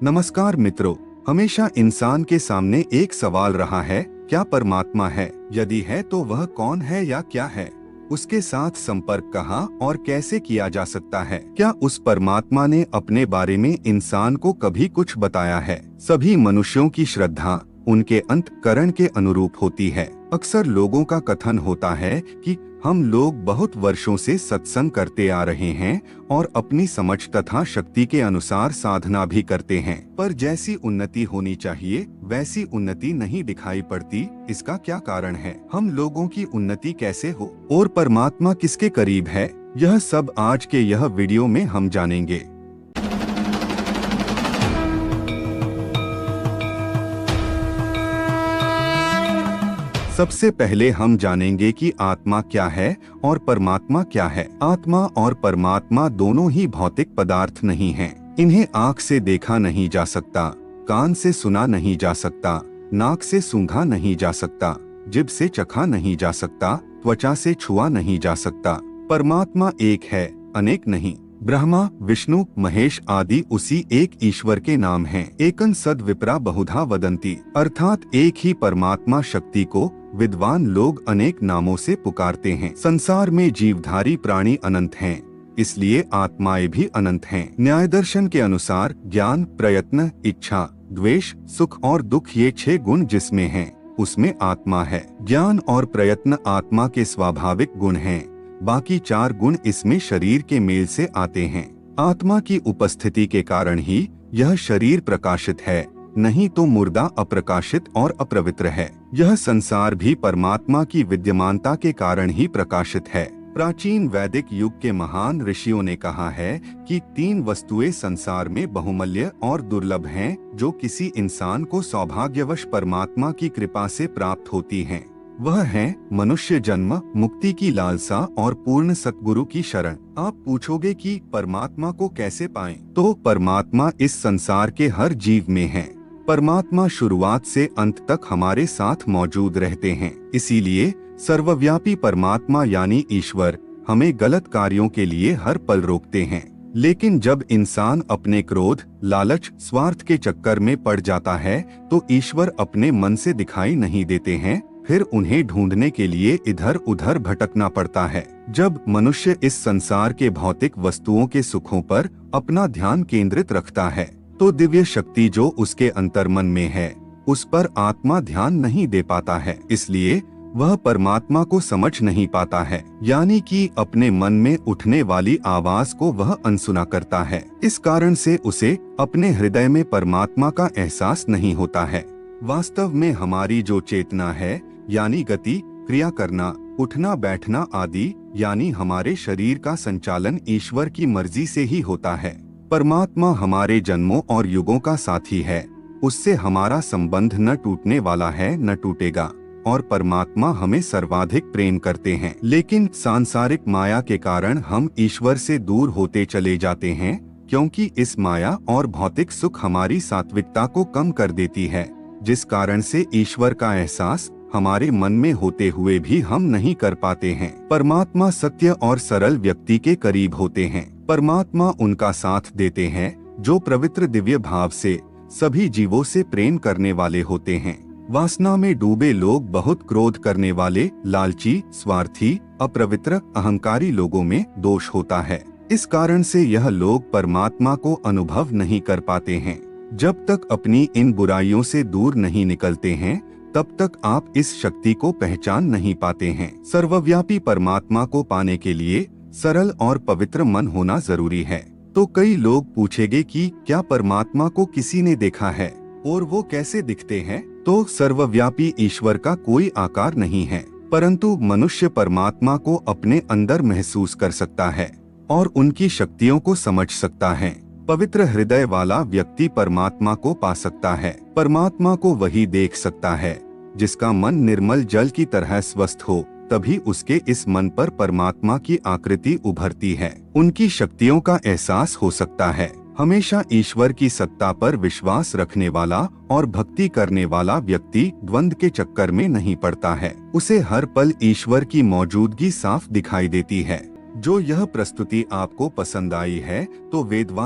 नमस्कार मित्रों, हमेशा इंसान के सामने एक सवाल रहा है, क्या परमात्मा है? यदि है तो वह कौन है या क्या है? उसके साथ संपर्क कहाँ और कैसे किया जा सकता है? क्या उस परमात्मा ने अपने बारे में इंसान को कभी कुछ बताया है? सभी मनुष्यों की श्रद्धा उनके अंतःकरण के अनुरूप होती है। अक्सर लोगों का कथन होता है कि हम लोग बहुत वर्षों से सत्संग करते आ रहे हैं और अपनी समझ तथा शक्ति के अनुसार साधना भी करते हैं, पर जैसी उन्नति होनी चाहिए वैसी उन्नति नहीं दिखाई पड़ती। इसका क्या कारण है? हम लोगों की उन्नति कैसे हो और परमात्मा किसके करीब है? यह सब आज के यह वीडियो में हम जानेंगे। सबसे पहले हम जानेंगे कि आत्मा क्या है और परमात्मा क्या है। आत्मा और परमात्मा दोनों ही भौतिक पदार्थ नहीं हैं। इन्हें आँख से देखा नहीं जा सकता, कान से सुना नहीं जा सकता, नाक से सूंघा नहीं जा सकता, जिभ से चखा नहीं जा सकता, त्वचा से छुआ नहीं जा सकता। परमात्मा एक है, अनेक नहीं। ब्रह्मा, विष्णु, महेश आदि उसी एक ईश्वर के नाम हैं। एकं सद विप्रा बहुधा वदन्ति, अर्थात एक ही परमात्मा शक्ति को विद्वान लोग अनेक नामों से पुकारते हैं। संसार में जीवधारी प्राणी अनंत हैं, इसलिए आत्माएं भी अनंत हैं। न्याय दर्शन के अनुसार ज्ञान, प्रयत्न, इच्छा, द्वेष, सुख और दुख ये 6 गुण जिसमें हैं, उसमें आत्मा है। ज्ञान और प्रयत्न आत्मा के स्वाभाविक गुण हैं, बाकी 4 गुण इसमें शरीर के मेल से आते हैं। आत्मा की उपस्थिति के कारण ही यह शरीर प्रकाशित है, नहीं तो मुर्दा अप्रकाशित और अपवित्र है। यह संसार भी परमात्मा की विद्यमानता के कारण ही प्रकाशित है। प्राचीन वैदिक युग के महान ऋषियों ने कहा है कि 3 वस्तुएं संसार में बहुमूल्य और दुर्लभ हैं, जो किसी इंसान को सौभाग्यवश परमात्मा की कृपा से प्राप्त होती हैं। वह है मनुष्य जन्म, मुक्ति की लालसा और पूर्ण सतगुरु की शरण। आप पूछोगे कि परमात्मा को कैसे पाएं? तो परमात्मा इस संसार के हर जीव में है। परमात्मा शुरुआत से अंत तक हमारे साथ मौजूद रहते हैं। इसीलिए सर्वव्यापी परमात्मा यानी ईश्वर हमें गलत कार्यों के लिए हर पल रोकते हैं। लेकिन जब इंसान अपने क्रोध, लालच, स्वार्थ के चक्कर में पड़ जाता है तो ईश्वर अपने मन से दिखाई नहीं देते हैं, फिर उन्हें ढूंढने के लिए इधर उधर भटकना पड़ता है। जब मनुष्य इस संसार के भौतिक वस्तुओं के सुखों पर अपना ध्यान केंद्रित रखता है तो दिव्य शक्ति जो उसके अंतर्मन में है उस पर आत्मा ध्यान नहीं दे पाता है, इसलिए वह परमात्मा को समझ नहीं पाता है। यानी कि अपने मन में उठने वाली आवाज को वह अनसुना करता है। इस कारण से उसे अपने हृदय में परमात्मा का एहसास नहीं होता है। वास्तव में हमारी जो चेतना है यानी गति, क्रिया करना, उठना बैठना आदि यानी हमारे शरीर का संचालन ईश्वर की मर्जी से ही होता है। परमात्मा हमारे जन्मों और युगों का साथी है, उससे हमारा संबंध न टूटने वाला है न टूटेगा, और परमात्मा हमें सर्वाधिक प्रेम करते हैं। लेकिन सांसारिक माया के कारण हम ईश्वर से दूर होते चले जाते हैं, क्योंकि इस माया और भौतिक सुख हमारी सात्विकता को कम कर देती है, जिस कारण से ईश्वर का एहसास हमारे मन में होते हुए भी हम नहीं कर पाते हैं। परमात्मा सत्य और सरल व्यक्ति के करीब होते हैं। परमात्मा उनका साथ देते हैं जो पवित्र दिव्य भाव से सभी जीवों से प्रेम करने वाले होते हैं। वासना में डूबे लोग, बहुत क्रोध करने वाले, लालची, स्वार्थी, अपवित्र, अहंकारी लोगों में दोष होता है। इस कारण से यह लोग परमात्मा को अनुभव नहीं कर पाते हैं। जब तक अपनी इन बुराइयों से दूर नहीं निकलते हैं तब तक आप इस शक्ति को पहचान नहीं पाते हैं। सर्वव्यापी परमात्मा को पाने के लिए सरल और पवित्र मन होना जरूरी है। तो कई लोग पूछेंगे कि क्या परमात्मा को किसी ने देखा है और वो कैसे दिखते हैं? तो सर्वव्यापी ईश्वर का कोई आकार नहीं है, परंतु मनुष्य परमात्मा को अपने अंदर महसूस कर सकता है और उनकी शक्तियों को समझ सकता है। पवित्र हृदय वाला व्यक्ति परमात्मा को पा सकता है। परमात्मा को वही देख सकता है जिसका मन निर्मल जल की तरह स्वस्थ हो, तभी उसके इस मन पर परमात्मा की आकृति उभरती है, उनकी शक्तियों का एहसास हो सकता है। हमेशा ईश्वर की सत्ता पर विश्वास रखने वाला और भक्ति करने वाला व्यक्ति द्वंद के चक्कर में नहीं पड़ता है। उसे हर पल ईश्वर की मौजूदगी साफ दिखाई देती है। जो यह प्रस्तुति आपको पसंद आई है तो वेदवान